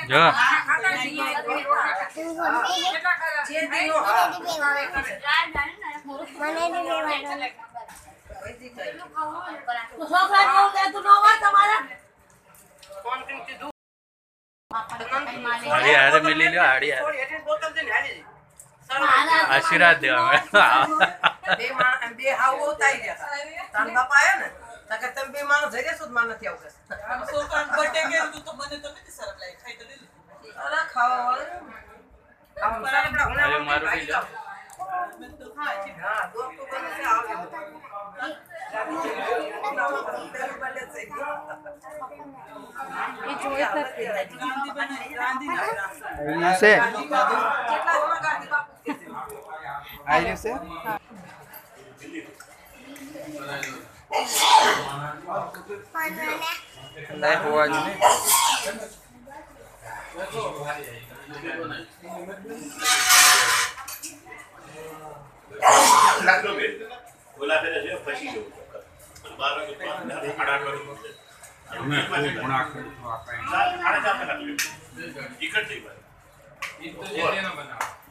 જો આડી હારે મિલી લ્યો આડી હારે આશીર્વાદ દેવા બે હાવ ઉતાઈ ગયા તાર બાપા આયા ને તકે તમે બે માણસ જઈ રહેશો તો માં નથી આવું છોકરાને બર્થડે કર્યું તો મને તો નથી શરમ લાગી ખાઈ તો લીધું અરે ખાવા વાળું આમ સારા અરે મારું બી લો હા દોસ્તો બને છે આવે બોલા ફેરે છે પછી જો 12 વાગે 8 વાગે અમે ગુણા કરી તો આપણે 4:30 કલાક ટિકિટ થઈ ગઈ ઈ તો જે ના બનાવ